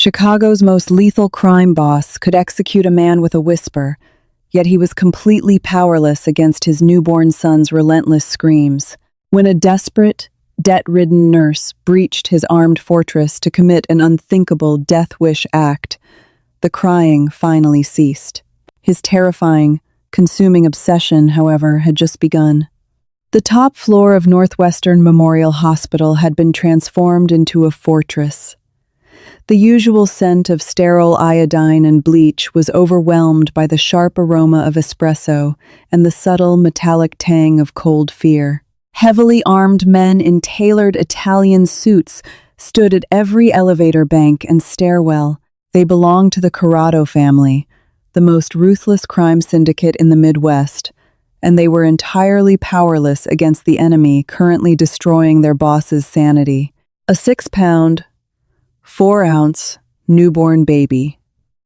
Chicago's most lethal crime boss could execute a man with a whisper, yet he was completely powerless against his newborn son's relentless screams. When a desperate, debt-ridden nurse breached his armed fortress to commit an unthinkable death-wish act, the crying finally ceased. His terrifying, consuming obsession, however, had just begun. The top floor of Northwestern Memorial Hospital had been transformed into a fortress. The usual scent of sterile iodine and bleach was overwhelmed by the sharp aroma of espresso and the subtle metallic tang of cold fear. Heavily armed men in tailored Italian suits stood at every elevator bank and stairwell. They belonged to the Corrado family, the most ruthless crime syndicate in the Midwest, and they were entirely powerless against the enemy currently destroying their boss's sanity. A 6-pound, 4-ounce, newborn baby.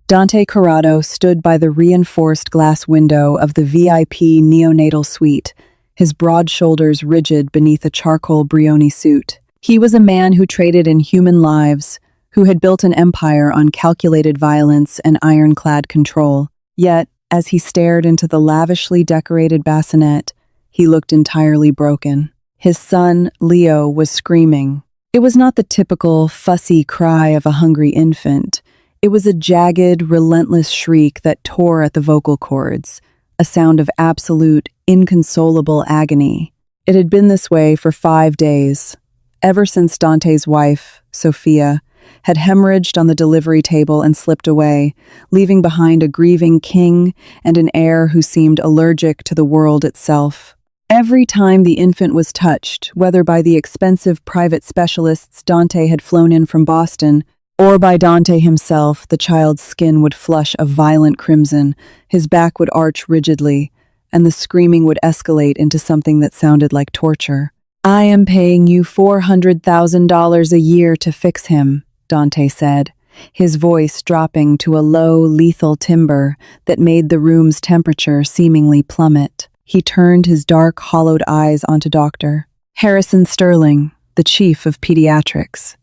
Dante Corrado stood by the reinforced glass window of the VIP neonatal suite, his broad shoulders rigid beneath a charcoal Brioni suit. He was a man who traded in human lives, who had built an empire on calculated violence and ironclad control. Yet, as he stared into the lavishly decorated bassinet, he looked entirely broken. His son, Leo, was screaming. It was not the typical, fussy cry of a hungry infant. It was a jagged, relentless shriek that tore at the vocal cords, a sound of absolute, inconsolable agony. It had been this way for 5 days, ever since Dante's wife, Sophia, had hemorrhaged on the delivery table and slipped away, leaving behind a grieving king and an heir who seemed allergic to the world itself. Every time the infant was touched, whether by the expensive private specialists Dante had flown in from Boston, or by Dante himself, the child's skin would flush a violent crimson, his back would arch rigidly, and the screaming would escalate into something that sounded like torture. "I am paying you $400,000 a year to fix him," Dante said, his voice dropping to a low, lethal timbre that made the room's temperature seemingly plummet. He turned his dark, hollowed eyes onto Dr. Harrison Sterling, the chief of pediatrics.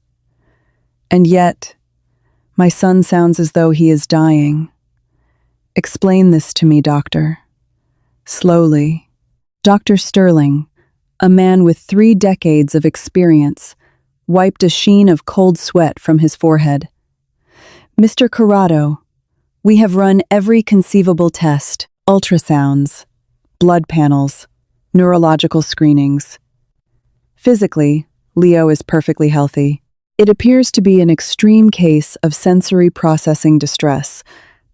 "And yet, my son sounds as though he is dying. Explain this to me, doctor." Slowly, Dr. Sterling, a man with 3 decades of experience, wiped a sheen of cold sweat from his forehead. "Mr. Corrado, we have run every conceivable test, ultrasounds, blood panels, neurological screenings. Physically, Leo is perfectly healthy. It appears to be an extreme case of sensory processing distress,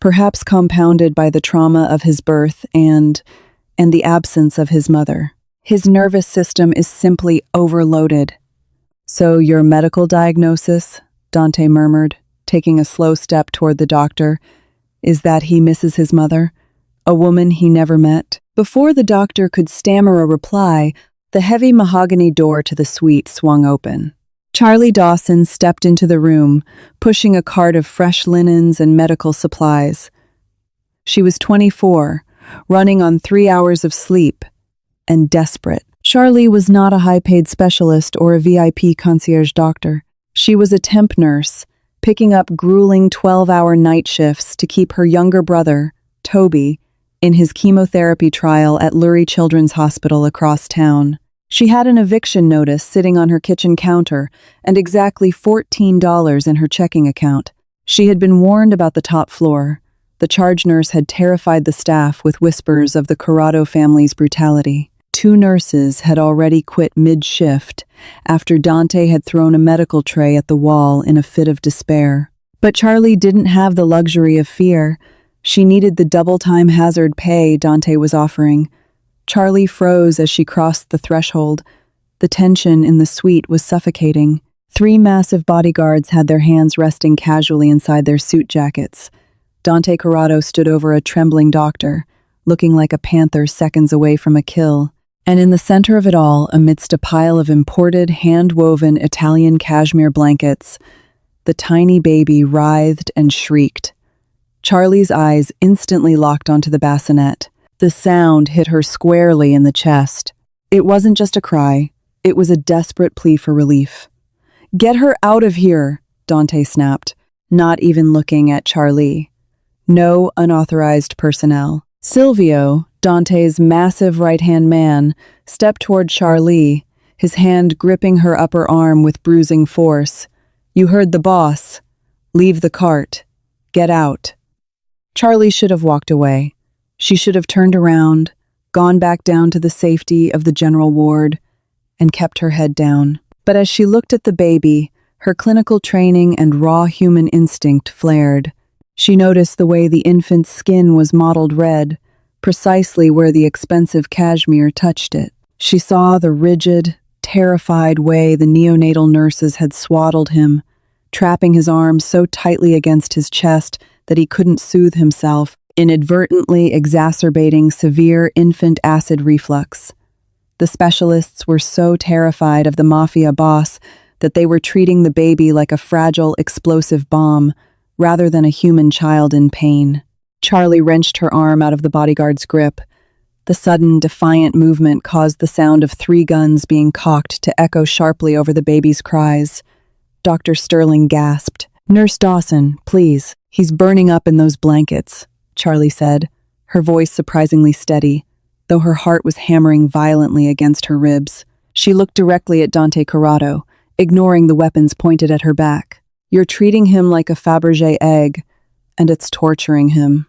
perhaps compounded by the trauma of his birth and the absence of his mother. His nervous system is simply overloaded." "So your medical diagnosis," Dante murmured, taking a slow step toward the doctor, "is that he misses his mother, a woman he never met?" Before the doctor could stammer a reply, the heavy mahogany door to the suite swung open. Charlie Dawson stepped into the room, pushing a cart of fresh linens and medical supplies. She was 24, running on 3 hours of sleep, and desperate. Charlie was not a high-paid specialist or a VIP concierge doctor. She was a temp nurse, picking up grueling 12-hour night shifts to keep her younger brother, Toby, in his chemotherapy trial at Lurie Children's Hospital across town. She had an eviction notice sitting on her kitchen counter and exactly $14 in her checking account. She had been warned about the top floor. The charge nurse had terrified the staff with whispers of the Corrado family's brutality. 2 nurses had already quit mid-shift after Dante had thrown a medical tray at the wall in a fit of despair. But Charlie didn't have the luxury of fear. She needed the double-time hazard pay Dante was offering. Charlie froze as she crossed the threshold. The tension in the suite was suffocating. 3 massive bodyguards had their hands resting casually inside their suit jackets. Dante Corrado stood over a trembling doctor, looking like a panther seconds away from a kill. And in the center of it all, amidst a pile of imported, hand-woven Italian cashmere blankets, the tiny baby writhed and shrieked. Charlie's eyes instantly locked onto the bassinet. The sound hit her squarely in the chest. It wasn't just a cry, it was a desperate plea for relief. "Get her out of here," Dante snapped. not even looking at Charlie. No unauthorized personnel. Silvio, Dante's massive right-hand man, stepped toward Charlie, his hand gripping her upper arm with bruising force. "You heard the boss. Leave the cart. Get out." Charlie should have walked away. She should have turned around, gone back down to the safety of the general ward, and kept her head down. But as she looked at the baby, her clinical training and raw human instinct flared. She noticed the way the infant's skin was mottled red, precisely where the expensive cashmere touched it. She saw the rigid, terrified way the neonatal nurses had swaddled him, trapping his arms so tightly against his chest that he couldn't soothe himself, inadvertently exacerbating severe infant acid reflux. The specialists were so terrified of the Mafia Boss that they were treating the baby like a fragile, explosive bomb, rather than a human child in pain. Charlie wrenched her arm out of the bodyguard's grip. The sudden, defiant movement caused the sound of 3 guns being cocked to echo sharply over the baby's cries. Dr. Sterling gasped. "Nurse Dawson, please. He's burning up in those blankets," Charlie said, her voice surprisingly steady, though her heart was hammering violently against her ribs. She looked directly at Dante Corrado, ignoring the weapons pointed at her back. "You're treating him like a Fabergé egg, and it's torturing him."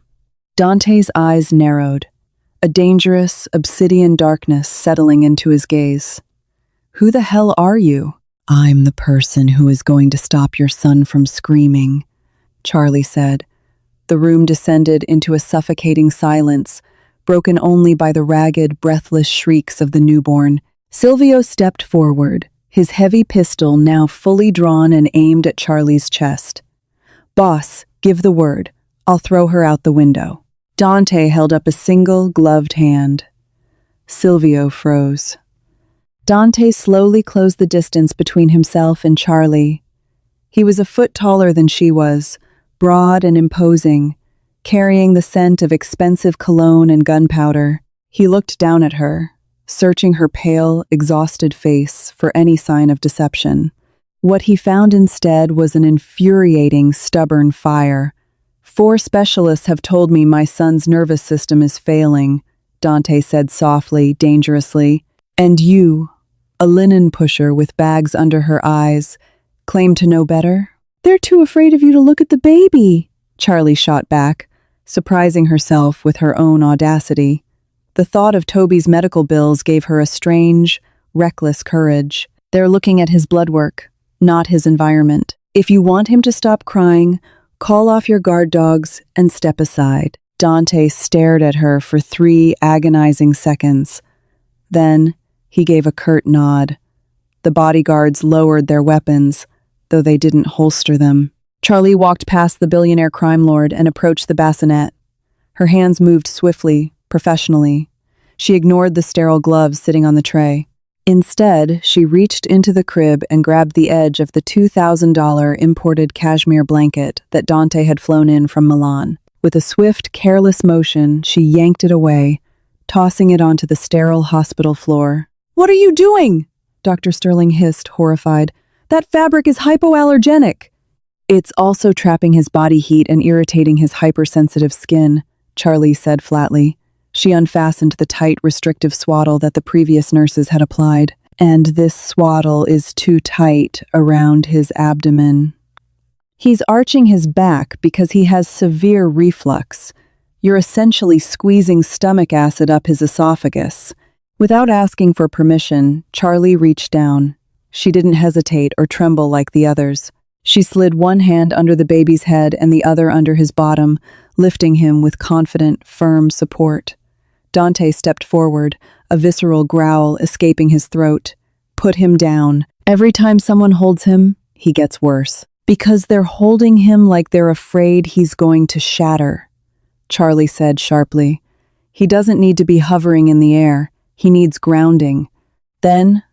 Dante's eyes narrowed, a dangerous, obsidian darkness settling into his gaze. "Who the hell are you?" "I'm the person who is going to stop your son from screaming," Charlie said. The room descended into a suffocating silence, broken only by the ragged, breathless shrieks of the newborn. Silvio stepped forward, his heavy pistol now fully drawn and aimed at Charlie's chest. "Boss, give the word. I'll throw her out the window." Dante held up a single, gloved hand. Silvio froze. Dante slowly closed the distance between himself and Charlie. He was a foot taller than she was, broad and imposing, carrying the scent of expensive cologne and gunpowder. He looked down at her, searching her pale, exhausted face for any sign of deception. What he found instead was an infuriating, stubborn fire. "4 specialists have told me my son's nervous system is failing," Dante said softly, dangerously. "And you, a linen pusher with bags under her eyes, claim to know better?" "They're too afraid of you to look at the baby," Charlie shot back, surprising herself with her own audacity. The thought of Toby's medical bills gave her a strange, reckless courage. "They're looking at his blood work, not his environment. If you want him to stop crying, call off your guard dogs and step aside." Dante stared at her for 3 agonizing seconds. Then he gave a curt nod. The bodyguards lowered their weapons, though they didn't holster them. Charlie walked past the billionaire crime lord and approached the bassinet. Her hands moved swiftly, professionally. She ignored the sterile gloves sitting on the tray. Instead, she reached into the crib and grabbed the edge of the $2,000 imported cashmere blanket that Dante had flown in from Milan. With a swift, careless motion, she yanked it away, tossing it onto the sterile hospital floor. "What are you doing?" Dr. Sterling hissed, horrified. "That fabric is hypoallergenic." "It's also trapping his body heat and irritating his hypersensitive skin," Charlie said flatly. She unfastened the tight, restrictive swaddle that the previous nurses had applied. "And this swaddle is too tight around his abdomen. He's arching his back because he has severe reflux. You're essentially squeezing stomach acid up his esophagus." Without asking for permission, Charlie reached down. She didn't hesitate or tremble like the others. She slid one hand under the baby's head and the other under his bottom, lifting him with confident, firm support. Dante stepped forward, a visceral growl escaping his throat. "Put him down. Every time someone holds him, he gets worse. Because they're holding him like they're afraid he's going to shatter," Charlie said sharply. "He doesn't need to be hovering in the air. He needs grounding." Then,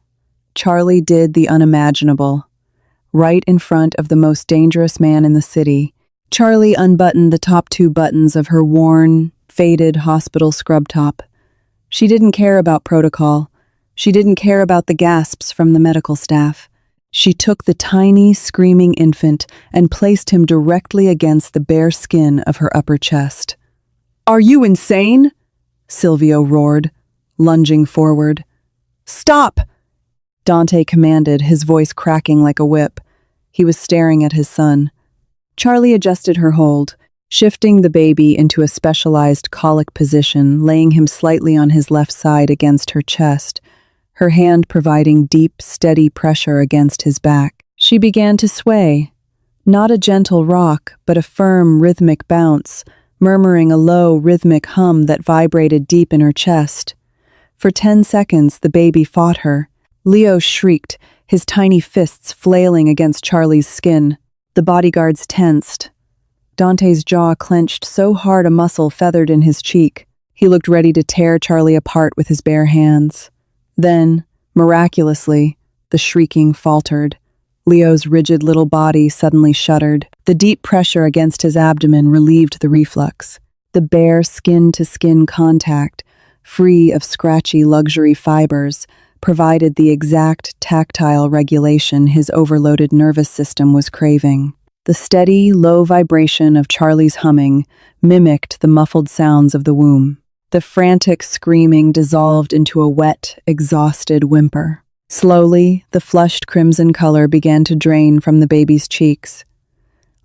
Charlie did the unimaginable. Right in front of the most dangerous man in the city, Charlie unbuttoned the top 2 buttons of her worn, faded hospital scrub top. She didn't care about protocol. She didn't care about the gasps from the medical staff. She took the tiny, screaming infant and placed him directly against the bare skin of her upper chest. "Are you insane?" Silvio roared, lunging forward. "Stop!" Dante commanded, his voice cracking like a whip. He was staring at his son. Charlie adjusted her hold, shifting the baby into a specialized colic position, laying him slightly on his left side against her chest, her hand providing deep, steady pressure against his back. She began to sway, not a gentle rock, but a firm, rhythmic bounce, murmuring a low, rhythmic hum that vibrated deep in her chest. For 10 seconds, the baby fought her. Leo shrieked, his tiny fists flailing against Charlie's skin. The bodyguards tensed. Dante's jaw clenched so hard a muscle feathered in his cheek. He looked ready to tear Charlie apart with his bare hands. Then, miraculously, the shrieking faltered. Leo's rigid little body suddenly shuddered. The deep pressure against his abdomen relieved the reflux. The bare skin-to-skin contact, free of scratchy luxury fibers, provided the exact tactile regulation his overloaded nervous system was craving. The steady, low vibration of Charlie's humming mimicked the muffled sounds of the womb. The frantic screaming dissolved into a wet, exhausted whimper. Slowly, the flushed crimson color began to drain from the baby's cheeks.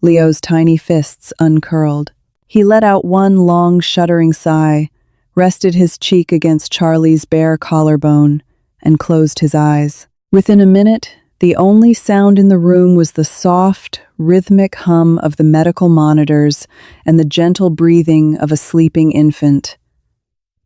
Leo's tiny fists uncurled. He let out one long, shuddering sigh, rested his cheek against Charlie's bare collarbone, and closed his eyes. Within a minute, the only sound in the room was the soft, rhythmic hum of the medical monitors and the gentle breathing of a sleeping infant.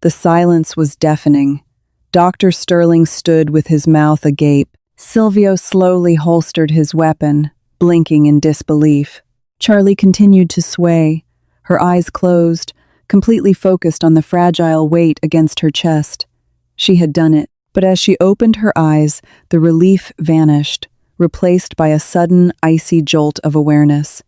The silence was deafening. Dr. Sterling stood with his mouth agape. Silvio slowly holstered his weapon, blinking in disbelief. Charlie continued to sway, her eyes closed, completely focused on the fragile weight against her chest. She had done it, but as she opened her eyes, the relief vanished, replaced by a sudden, icy jolt of awareness.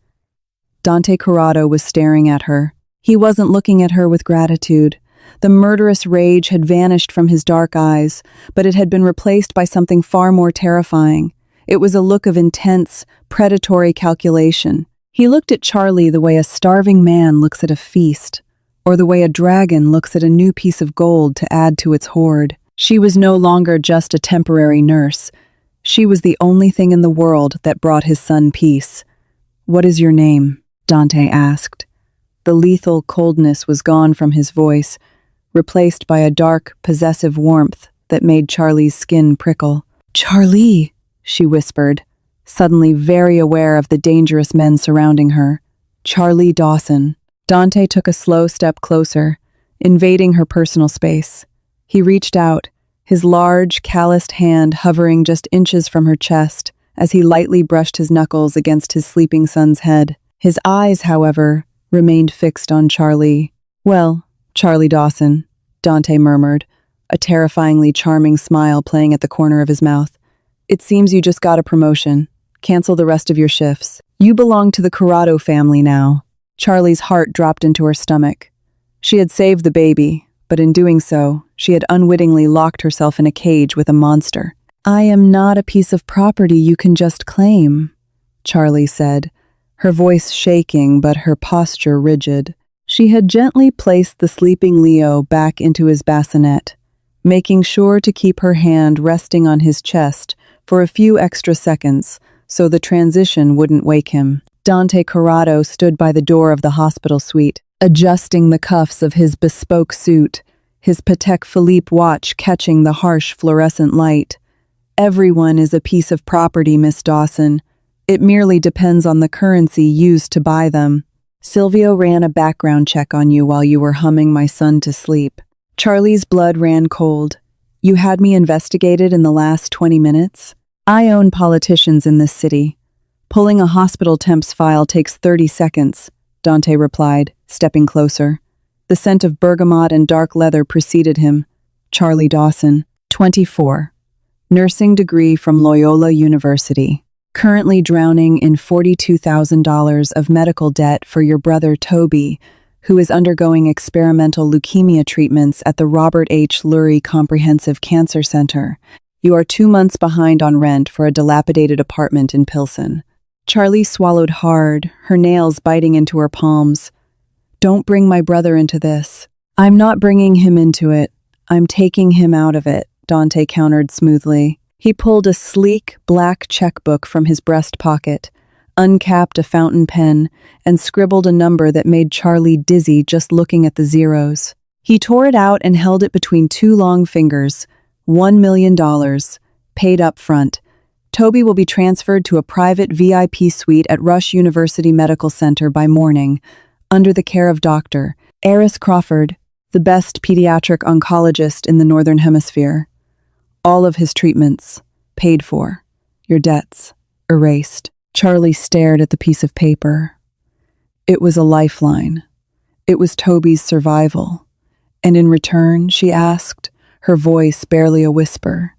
Dante Corrado was staring at her. He wasn't looking at her with gratitude. The murderous rage had vanished from his dark eyes, but it had been replaced by something far more terrifying. It was a look of intense, predatory calculation. He looked at Charlie the way a starving man looks at a feast, or the way a dragon looks at a new piece of gold to add to its hoard. She was no longer just a temporary nurse. She was the only thing in the world that brought his son peace. "What is your name?" Dante asked. The lethal coldness was gone from his voice, replaced by a dark, possessive warmth that made Charlie's skin prickle. "Charlie," she whispered, suddenly very aware of the dangerous men surrounding her. "Charlie Dawson." Dante took a slow step closer, invading her personal space. He reached out, his large, calloused hand hovering just inches from her chest as he lightly brushed his knuckles against his sleeping son's head. His eyes, however, remained fixed on Charlie. "Well, Charlie Dawson," Dante murmured, a terrifyingly charming smile playing at the corner of his mouth. "It seems you just got a promotion. Cancel the rest of your shifts. You belong to the Corrado family now." Charlie's heart dropped into her stomach. She had saved the baby, but in doing so, she had unwittingly locked herself in a cage with a monster. "I am not a piece of property you can just claim," Charlie said, her voice shaking but her posture rigid. She had gently placed the sleeping Leo back into his bassinet, making sure to keep her hand resting on his chest for a few extra seconds so the transition wouldn't wake him. Dante Corrado stood by the door of the hospital suite, adjusting the cuffs of his bespoke suit, his Patek Philippe watch catching the harsh fluorescent light. "Everyone is a piece of property, Miss Dawson. It merely depends on the currency used to buy them. Silvio ran a background check on you while you were humming my son to sleep." Charlie's blood ran cold. "You had me investigated in the last 20 minutes? I own politicians in this city. Pulling a hospital temp's file takes 30 seconds, Dante replied, stepping closer. The scent of bergamot and dark leather preceded him. Charlie Dawson, 24. Nursing degree from Loyola University. Currently drowning in $42,000 of medical debt for your brother Toby, who is undergoing experimental leukemia treatments at the Robert H. Lurie Comprehensive Cancer Center. You are 2 months behind on rent for a dilapidated apartment in Pilsen. Charlie swallowed hard, her nails biting into her palms. Don't bring my brother into this. I'm not bringing him into it. I'm taking him out of it, Dante countered smoothly. He pulled a sleek, black checkbook from his breast pocket, uncapped a fountain pen, and scribbled a number that made Charlie dizzy just looking at the zeros. He tore it out and held it between two long fingers. $1 million, paid up front. Toby will be transferred to a private VIP suite at Rush University Medical Center by morning, under the care of Dr. Eris Crawford, the best pediatric oncologist in the Northern Hemisphere. All of his treatments, paid for. Your debts, erased. Charlie stared at the piece of paper. It was a lifeline. It was Toby's survival. And in return, she asked, her voice barely a whisper,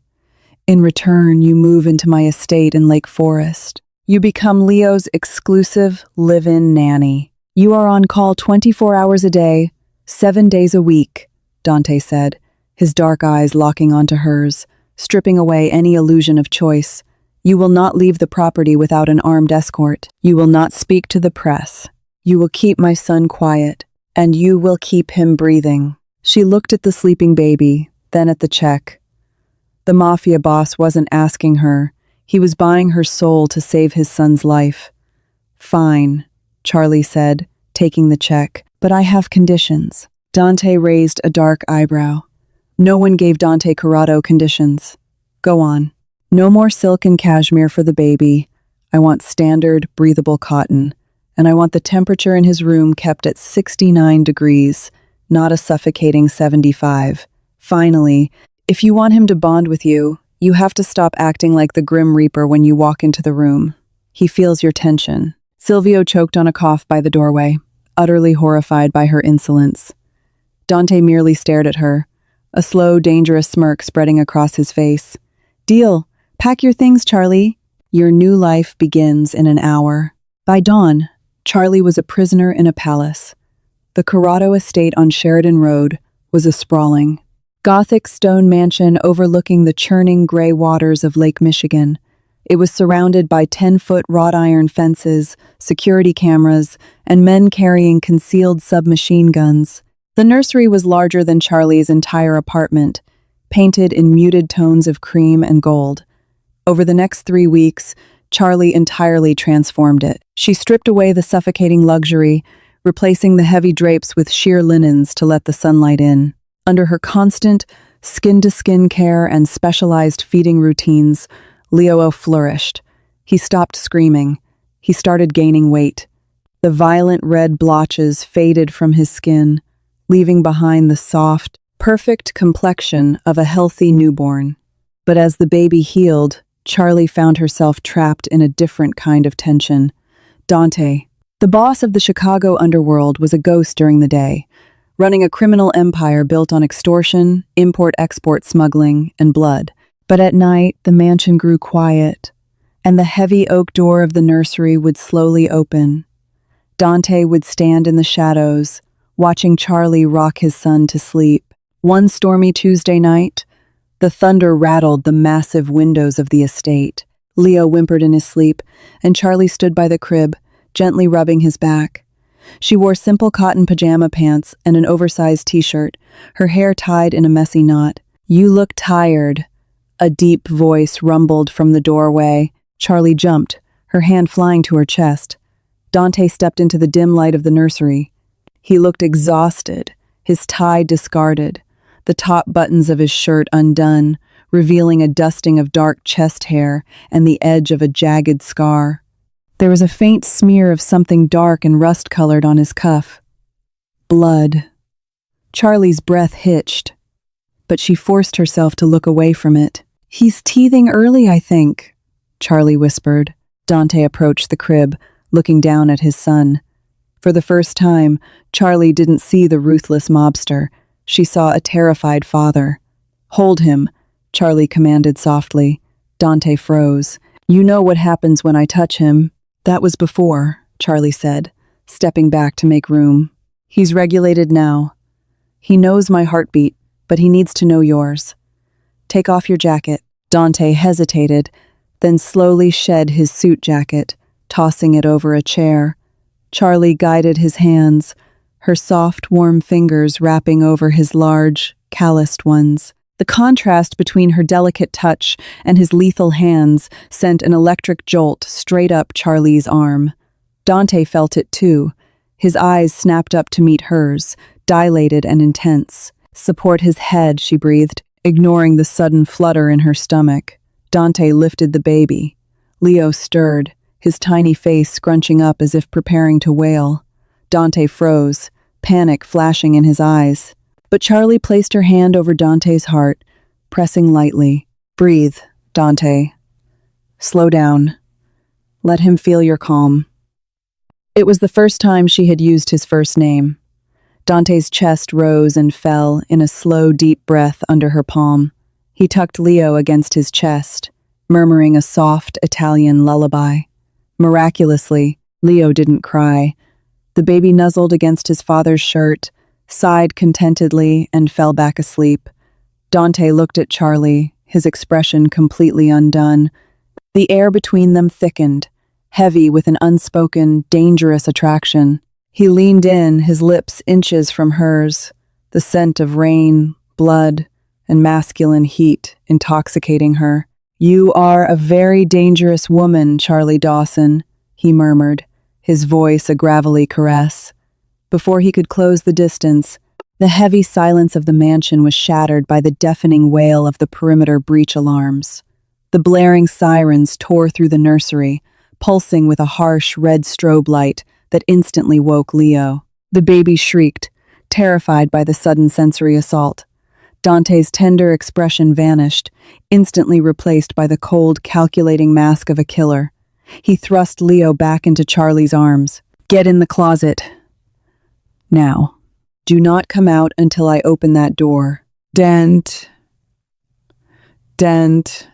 in return, you move into my estate in Lake Forest. You become Leo's exclusive live-in nanny. You are on call 24 hours a day, 7 days a week, Dante said, his dark eyes locking onto hers, stripping away any illusion of choice. You will not leave the property without an armed escort. You will not speak to the press. You will keep my son quiet, and you will keep him breathing. She looked at the sleeping baby, then at the check. The Mafia Boss wasn't asking her. He was buying her soul to save his son's life. Fine, Charlie said, taking the check, but I have conditions. Dante raised a dark eyebrow. No one gave Dante Corrado conditions. Go on. No more silk and cashmere for the baby. I want standard, breathable cotton. And I want the temperature in his room kept at 69 degrees, not a suffocating 75. Finally, if you want him to bond with you, you have to stop acting like the Grim Reaper when you walk into the room. He feels your tension. Silvio choked on a cough by the doorway, utterly horrified by her insolence. Dante merely stared at her, a slow, dangerous smirk spreading across his face. Deal. Pack your things, Charlie. Your new life begins in an hour. By dawn, Charlie was a prisoner in a palace. The Corrado estate on Sheridan Road was a sprawling, Gothic stone mansion overlooking the churning gray waters of Lake Michigan. It was surrounded by 10-foot wrought iron fences, security cameras, and men carrying concealed submachine guns. The nursery was larger than Charlie's entire apartment, painted in muted tones of cream and gold. Over the next 3 weeks, Charlie entirely transformed it. She stripped away the suffocating luxury, replacing the heavy drapes with sheer linens to let the sunlight in. Under her constant, skin-to-skin care and specialized feeding routines, Leo flourished. He stopped screaming. He started gaining weight. The violent red blotches faded from his skin, leaving behind the soft, perfect complexion of a healthy newborn. But as the baby healed, Charlie found herself trapped in a different kind of tension. Dante, the boss of the Chicago underworld, was a ghost during the day, running a criminal empire built on extortion, import-export smuggling, and blood. But at night, the mansion grew quiet, and the heavy oak door of the nursery would slowly open. Dante would stand in the shadows, watching Charlie rock his son to sleep. One stormy Tuesday night, the thunder rattled the massive windows of the estate. Leo whimpered in his sleep, and Charlie stood by the crib, gently rubbing his back. She wore simple cotton pajama pants and an oversized t-shirt, her hair tied in a messy knot. You look tired, a deep voice rumbled from the doorway. Charlie jumped, her hand flying to her chest. Dante stepped into the dim light of the nursery. He looked exhausted, his tie discarded, the top buttons of his shirt undone, revealing a dusting of dark chest hair and the edge of a jagged scar. There was a faint smear of something dark and rust-colored on his cuff. Blood. Charlie's breath hitched, but she forced herself to look away from it. He's teething early, I think, Charlie whispered. Dante approached the crib, looking down at his son. For the first time, Charlie didn't see the ruthless mobster. She saw a terrified father. Hold him, Charlie commanded softly. Dante froze. You know what happens when I touch him. That was before, Charlie said, stepping back to make room. He's regulated now. He knows my heartbeat, but he needs to know yours. Take off your jacket. Dante hesitated, then slowly shed his suit jacket, tossing it over a chair. Charlie guided his hands, her soft, warm fingers wrapping over his large, calloused ones. The contrast between her delicate touch and his lethal hands sent an electric jolt straight up Charlie's arm. Dante felt it too. His eyes snapped up to meet hers, dilated and intense. "Support his head," she breathed, ignoring the sudden flutter in her stomach. Dante lifted the baby. Leo stirred, his tiny face scrunching up as if preparing to wail. Dante froze, panic flashing in his eyes. But Charlie placed her hand over Dante's heart, pressing lightly. "Breathe, Dante. Slow down. Let him feel your calm." It was the first time she had used his first name. Dante's chest rose and fell in a slow, deep breath under her palm. He tucked Leo against his chest, murmuring a soft Italian lullaby. Miraculously, Leo didn't cry. The baby nuzzled against his father's shirt, sighed contentedly, and fell back asleep. Dante looked at Charlie, his expression completely undone. The air between them thickened, heavy with an unspoken, dangerous attraction. He leaned in, his lips inches from hers, the scent of rain, blood, and masculine heat intoxicating her. "You are a very dangerous woman, Charlie Dawson," he murmured, his voice a gravelly caress. Before he could close the distance, the heavy silence of the mansion was shattered by the deafening wail of the perimeter breach alarms. The blaring sirens tore through the nursery, pulsing with a harsh red strobe light that instantly woke Leo. The baby shrieked, terrified by the sudden sensory assault. Dante's tender expression vanished, instantly replaced by the cold, calculating mask of a killer. He thrust Leo back into Charlie's arms. "Get in the closet. Now, do not come out until I open that door." Dent. Dent.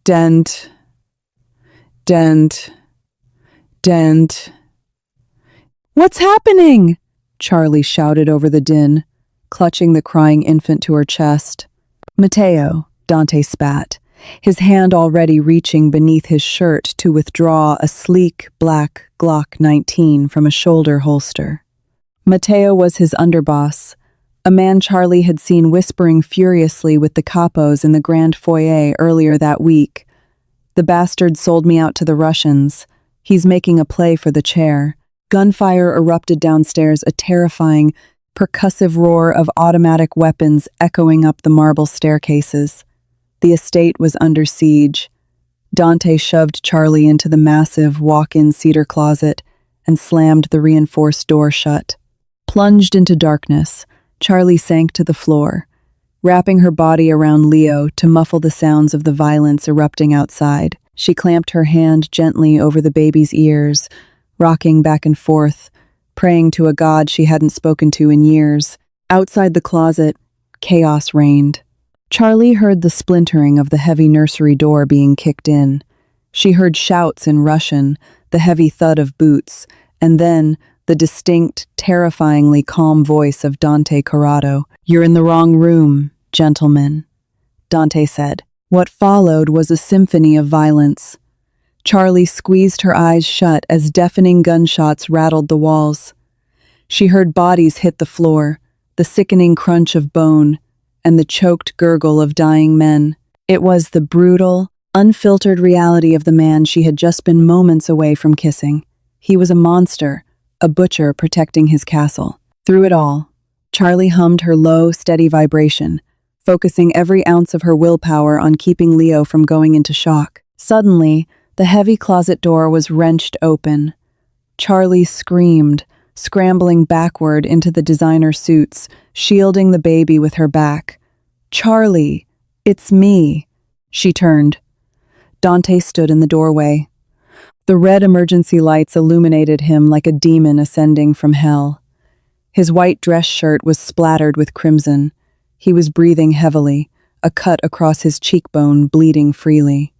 Dent. Dent. Dent. "What's happening?" Charlie shouted over the din, clutching the crying infant to her chest. "Matteo," Dante spat, his hand already reaching beneath his shirt to withdraw a sleek black Glock 19 from a shoulder holster. Matteo was his underboss, a man Charlie had seen whispering furiously with the capos in the grand foyer earlier that week. "The bastard sold me out to the Russians. He's making a play for the chair." Gunfire erupted downstairs, a terrifying, percussive roar of automatic weapons echoing up the marble staircases. The estate was under siege. Dante shoved Charlie into the massive walk-in cedar closet and slammed the reinforced door shut. Plunged into darkness, Charlie sank to the floor, wrapping her body around Leo to muffle the sounds of the violence erupting outside. She clamped her hand gently over the baby's ears, rocking back and forth, praying to a god she hadn't spoken to in years. Outside the closet, chaos reigned. Charlie heard the splintering of the heavy nursery door being kicked in. She heard shouts in Russian, the heavy thud of boots, and then the distinct, terrifyingly calm voice of Dante Corrado. "You're in the wrong room, gentlemen," Dante said. What followed was a symphony of violence. Charlie squeezed her eyes shut as deafening gunshots rattled the walls. She heard bodies hit the floor, the sickening crunch of bone, and the choked gurgle of dying men. It was the brutal, unfiltered reality of the man she had just been moments away from kissing. He was a monster, a butcher protecting his castle. Through it all, Charlie hummed her low, steady vibration, focusing every ounce of her willpower on keeping Leo from going into shock. Suddenly, the heavy closet door was wrenched open. Charlie screamed, scrambling backward into the designer suits, shielding the baby with her back. "Charlie, it's me." She turned. Dante stood in the doorway. The red emergency lights illuminated him like a demon ascending from hell. His white dress shirt was splattered with crimson. He was breathing heavily, a cut across his cheekbone bleeding freely.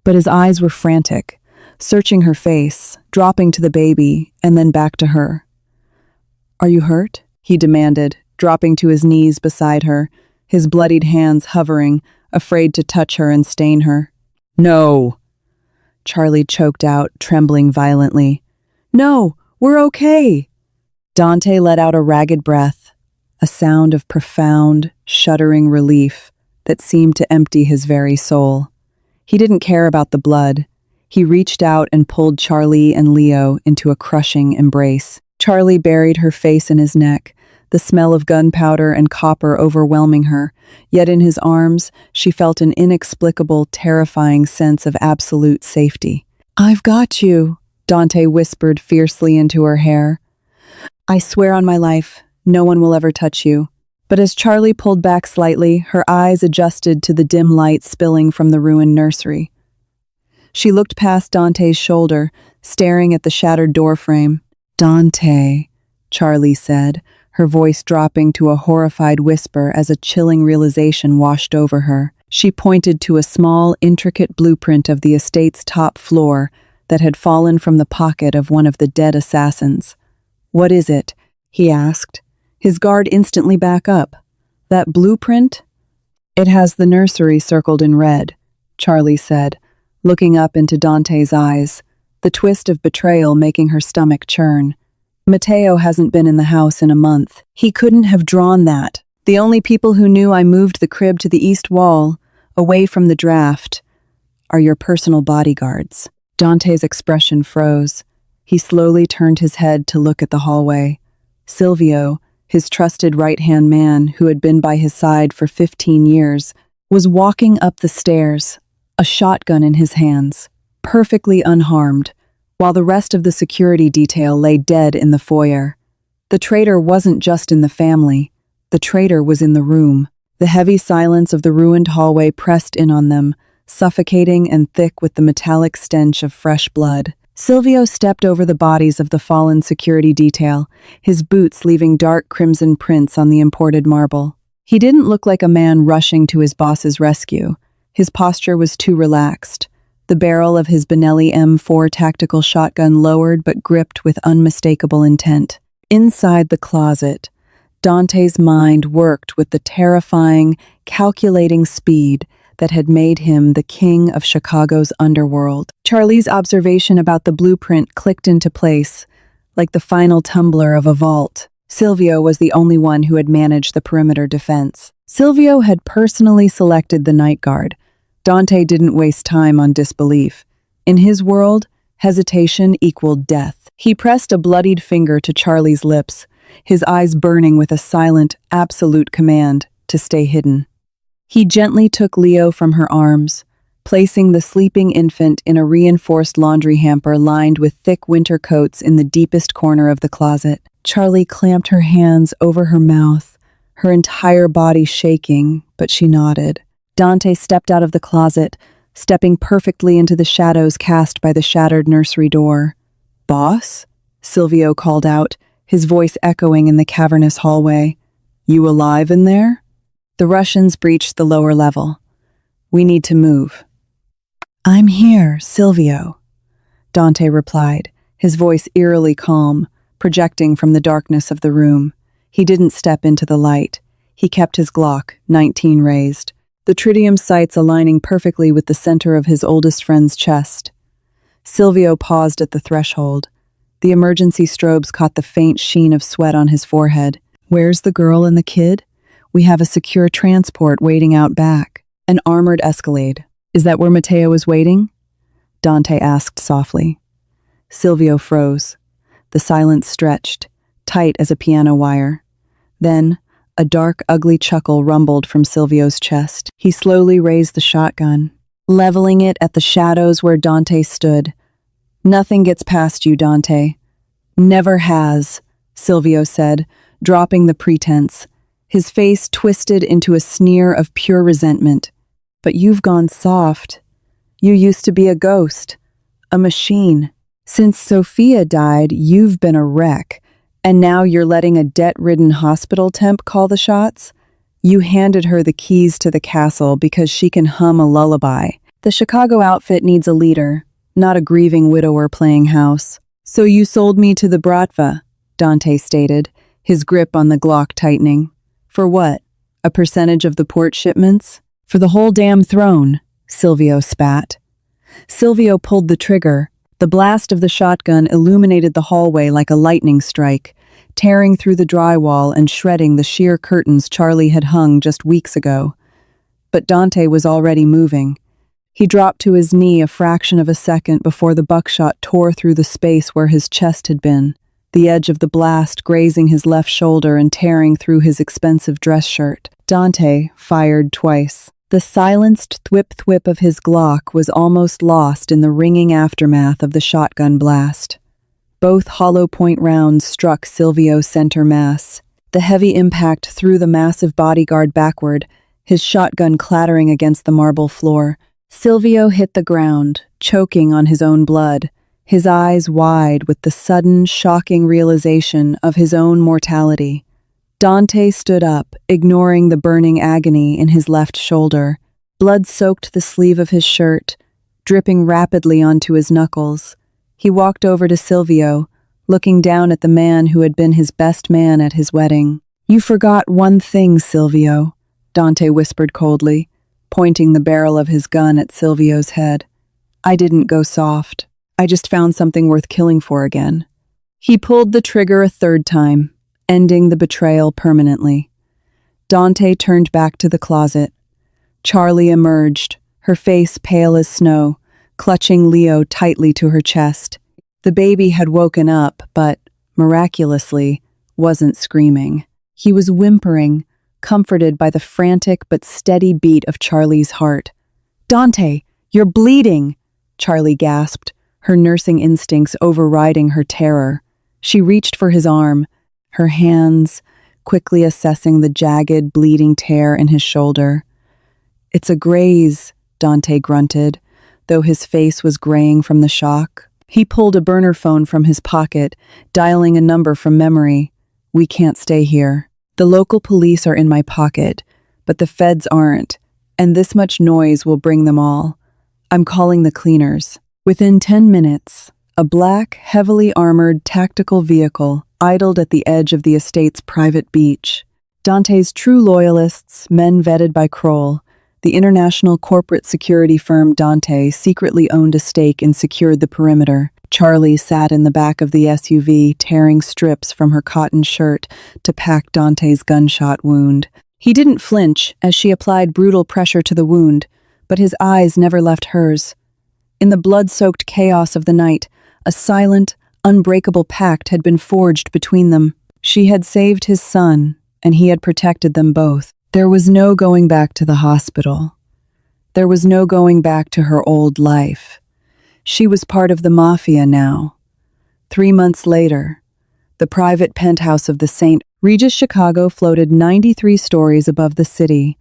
But his eyes were frantic, searching her face, dropping to the baby, and then back to her. "Are you hurt?" he demanded, dropping to his knees beside her, his bloodied hands hovering, afraid to touch her and stain her. "No," Charlie choked out, trembling violently. "No, we're okay." Dante let out a ragged breath, a sound of profound, shuddering relief that seemed to empty his very soul. He didn't care about the blood. He reached out and pulled Charlie and Leo into a crushing embrace. Charlie buried her face in his neck, the smell of gunpowder and copper overwhelming her, yet in his arms she felt an inexplicable, terrifying sense of absolute safety. "I've got you," Dante whispered fiercely into her hair. "I swear on my life, no one will ever touch you." But as Charlie pulled back slightly, her eyes adjusted to the dim light spilling from the ruined nursery. She looked past Dante's shoulder, staring at the shattered doorframe. "Dante," Charlie said, her voice dropping to a horrified whisper as a chilling realization washed over her. She pointed to a small, intricate blueprint of the estate's top floor that had fallen from the pocket of one of the dead assassins. "What is it?" he asked, his guard instantly back up. "That blueprint?" "It has the nursery circled in red," Charlie said, looking up into Dante's eyes, the twist of betrayal making her stomach churn. "Matteo hasn't been in the house in a month. He couldn't have drawn that. The only people who knew I moved the crib to the east wall, away from the draft, are your personal bodyguards." Dante's expression froze. He slowly turned his head to look at the hallway. Silvio, his trusted right-hand man who had been by his side for 15 years, was walking up the stairs, a shotgun in his hands, perfectly unharmed, while the rest of the security detail lay dead in the foyer. The traitor wasn't just in the family. The traitor was in the room. The heavy silence of the ruined hallway pressed in on them, suffocating and thick with the metallic stench of fresh blood. Silvio stepped over the bodies of the fallen security detail, his boots leaving dark crimson prints on the imported marble. He didn't look like a man rushing to his boss's rescue. His posture was too relaxed. The barrel of his Benelli M4 tactical shotgun lowered but gripped with unmistakable intent. Inside the closet, Dante's mind worked with the terrifying, calculating speed that had made him the king of Chicago's underworld. Charlie's observation about the blueprint clicked into place, like the final tumbler of a vault. Silvio was the only one who had managed the perimeter defense. Silvio had personally selected the night guard. Dante didn't waste time on disbelief. In his world, hesitation equaled death. He pressed a bloodied finger to Charlie's lips, his eyes burning with a silent, absolute command to stay hidden. He gently took Leo from her arms, placing the sleeping infant in a reinforced laundry hamper lined with thick winter coats in the deepest corner of the closet. Charlie clamped her hands over her mouth, her entire body shaking, but she nodded. Dante stepped out of the closet, stepping perfectly into the shadows cast by the shattered nursery door. "Boss?" Silvio called out, his voice echoing in the cavernous hallway. "You alive in there?" The Russians breached the lower level. "We need to move." "I'm here, Silvio," Dante replied, his voice eerily calm, projecting from the darkness of the room. He didn't step into the light. He kept his Glock 19 raised, the tritium sights aligning perfectly with the center of his oldest friend's chest. Silvio paused at the threshold. The emergency strobes caught the faint sheen of sweat on his forehead. "Where's the girl and the kid? We have a secure transport waiting out back." "An armored Escalade. Is that where Matteo is waiting?" Dante asked softly. Silvio froze. The silence stretched, tight as a piano wire. Then, a dark, ugly chuckle rumbled from Silvio's chest. He slowly raised the shotgun, leveling it at the shadows where Dante stood. "Nothing gets past you, Dante." "Never has," Silvio said, dropping the pretense. His face twisted into a sneer of pure resentment. "But you've gone soft. You used to be a ghost, a machine. Since Sophia died, you've been a wreck, and now you're letting a debt-ridden hospital temp call the shots? You handed her the keys to the castle because she can hum a lullaby. The Chicago outfit needs a leader, not a grieving widower playing house." "So you sold me to the Bratva," Dante stated, his grip on the Glock tightening. "For what? A percentage of the port shipments?" For the whole damn throne, Silvio spat. Silvio pulled the trigger. The blast of the shotgun illuminated the hallway like a lightning strike, tearing through the drywall and shredding the sheer curtains Charlie had hung just weeks ago. But Dante was already moving. He dropped to his knee a fraction of a second before the buckshot tore through the space where his chest had been, the edge of the blast grazing his left shoulder and tearing through his expensive dress shirt. Dante fired twice. The silenced thwip-thwip of his Glock was almost lost in the ringing aftermath of the shotgun blast. Both hollow-point rounds struck Silvio's center mass. The heavy impact threw the massive bodyguard backward, his shotgun clattering against the marble floor. Silvio hit the ground, choking on his own blood, his eyes wide with the sudden, shocking realization of his own mortality. Dante stood up, ignoring the burning agony in his left shoulder. Blood soaked the sleeve of his shirt, dripping rapidly onto his knuckles. He walked over to Silvio, looking down at the man who had been his best man at his wedding. "You forgot one thing, Silvio," Dante whispered coldly, pointing the barrel of his gun at Silvio's head. "I didn't go soft. I just found something worth killing for again." He pulled the trigger a third time, ending the betrayal permanently. Dante turned back to the closet. Charlie emerged, her face pale as snow, clutching Leo tightly to her chest. The baby had woken up, but, miraculously, wasn't screaming. He was whimpering, comforted by the frantic but steady beat of Charlie's heart. "Dante, you're bleeding!" Charlie gasped, her nursing instincts overriding her terror. She reached for his arm, her hands quickly assessing the jagged, bleeding tear in his shoulder. "It's a graze," Dante grunted, though his face was graying from the shock. He pulled a burner phone from his pocket, dialing a number from memory. "We can't stay here. The local police are in my pocket, but the feds aren't, and this much noise will bring them all. I'm calling the cleaners." Within 10 minutes, a black, heavily armored tactical vehicle idled at the edge of the estate's private beach. Dante's true loyalists, men vetted by Kroll, the international corporate security firm Dante secretly owned a stake and secured the perimeter. Charlie sat in the back of the SUV, tearing strips from her cotton shirt to pack Dante's gunshot wound. He didn't flinch as she applied brutal pressure to the wound, but his eyes never left hers. In the blood-soaked chaos of the night, a silent, unbreakable pact had been forged between them. She had saved his son, and he had protected them both. There was no going back to the hospital. There was no going back to her old life. She was part of the Mafia now. 3 months later, the private penthouse of the St. Regis Chicago floated 93 stories above the city,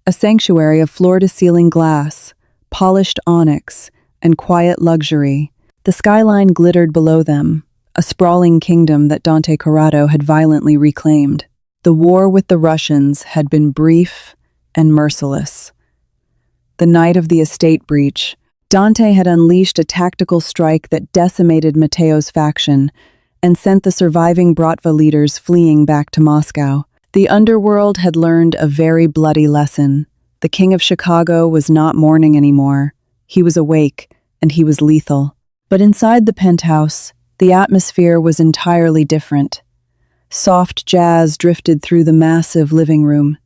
a sanctuary of floor-to-ceiling glass, polished onyx, and quiet luxury. The skyline glittered below them, a sprawling kingdom that Dante Corrado had violently reclaimed. The war with the Russians had been brief and merciless. The night of the estate breach, Dante had unleashed a tactical strike that decimated Matteo's faction and sent the surviving Bratva leaders fleeing back to Moscow. The underworld had learned a very bloody lesson. The King of Chicago was not mourning anymore. He was awake, and he was lethal. But inside the penthouse, the atmosphere was entirely different. Soft jazz drifted through the massive living room.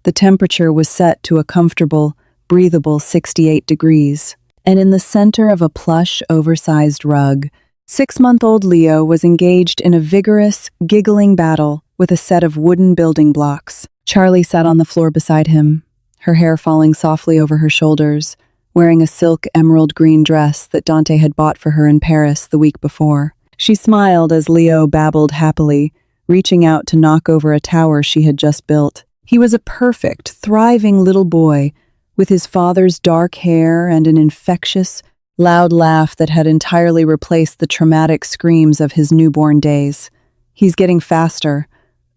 The temperature was set to a comfortable, breathable 68 degrees. And in the center of a plush, oversized rug, 6-month-old Leo was engaged in a vigorous, giggling battle with a set of wooden building blocks. Charlie sat on the floor beside him, her hair falling softly over her shoulders, wearing a silk emerald green dress that Dante had bought for her in Paris the week before. She smiled as Leo babbled happily, reaching out to knock over a tower she had just built. He was a perfect, thriving little boy, with his father's dark hair and an infectious, loud laugh that had entirely replaced the traumatic screams of his newborn days. "He's getting faster,"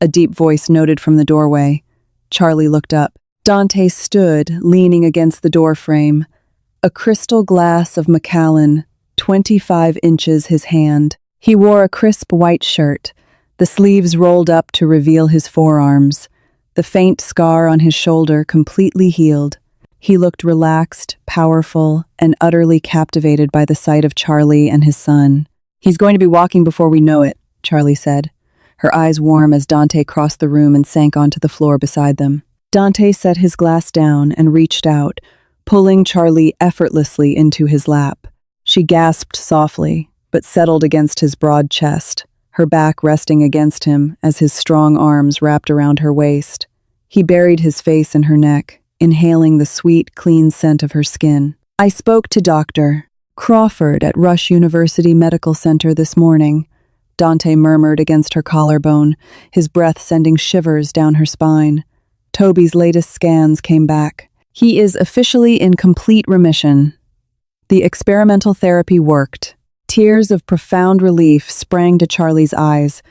a deep voice noted from the doorway. Charlie looked up. Dante stood, leaning against the doorframe, a crystal glass of Macallan, 25 inches his hand. He wore a crisp white shirt, the sleeves rolled up to reveal his forearms, the faint scar on his shoulder completely healed. He looked relaxed, powerful, and utterly captivated by the sight of Charlie and his son. "He's going to be walking before we know it," Charlie said, her eyes warm as Dante crossed the room and sank onto the floor beside them. Dante set his glass down and reached out, pulling Charlie effortlessly into his lap. She gasped softly, but settled against his broad chest, her back resting against him as his strong arms wrapped around her waist. He buried his face in her neck, inhaling the sweet, clean scent of her skin. "I spoke to Dr. Crawford at Rush University Medical Center this morning," Dante murmured against her collarbone, his breath sending shivers down her spine. Toby's latest scans came back. "He is officially in complete remission. The experimental therapy worked." Tears of profound relief sprang to Charlie's eyes.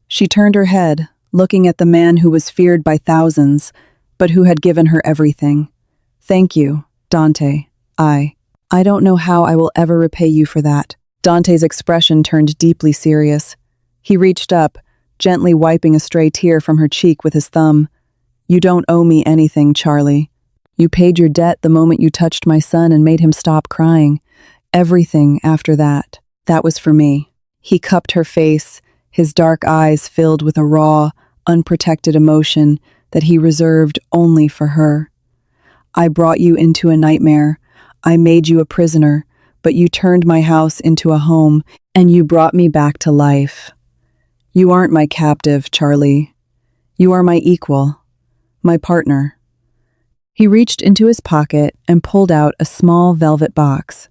She turned her head, looking at the man who was feared by thousands, but who had given her everything. "Thank you, Dante. I don't know how I will ever repay you for that." Dante's expression turned deeply serious. He reached up, gently wiping a stray tear from her cheek with his thumb. "You don't owe me anything, Charlie. You paid your debt the moment you touched my son and made him stop crying. Everything after that was for me." He cupped her face, his dark eyes filled with a raw, unprotected emotion that he reserved only for her. "I brought you into a nightmare. I made you a prisoner, but you turned my house into a home, and you brought me back to life. You aren't my captive, Charlie. You are my equal, my partner." He reached into his pocket and pulled out a small velvet box.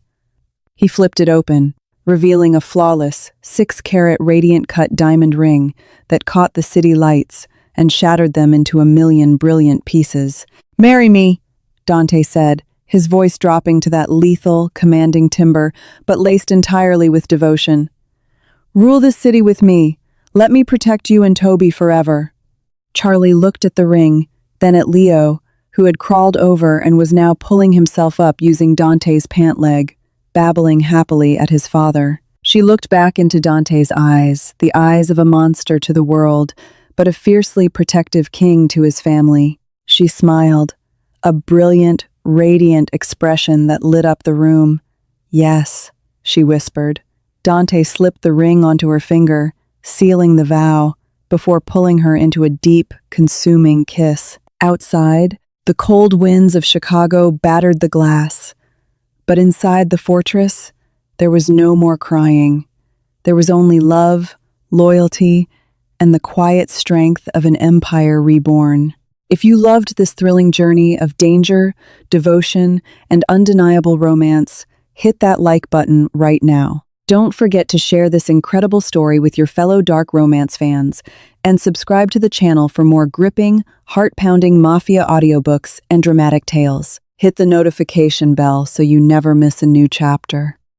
He flipped it open, revealing a flawless, 6-carat radiant-cut diamond ring that caught the city lights and shattered them into a million brilliant pieces. "Marry me," Dante said, his voice dropping to that lethal, commanding timbre, but laced entirely with devotion. "Rule this city with me. Let me protect you and Toby forever." Charlie looked at the ring, then at Leo, who had crawled over and was now pulling himself up using Dante's pant leg, babbling happily at his father. She looked back into Dante's eyes, the eyes of a monster to the world, but a fiercely protective king to his family. She smiled, a brilliant, radiant expression that lit up the room. "Yes," she whispered. Dante slipped the ring onto her finger, sealing the vow, before pulling her into a deep, consuming kiss. Outside, the cold winds of Chicago battered the glass. But inside the fortress, there was no more crying. There was only love, loyalty, and the quiet strength of an empire reborn. If you loved this thrilling journey of danger, devotion, and undeniable romance, hit that like button right now. Don't forget to share this incredible story with your fellow dark romance fans, and subscribe to the channel for more gripping, heart-pounding mafia audiobooks and dramatic tales. Hit the notification bell so you never miss a new chapter.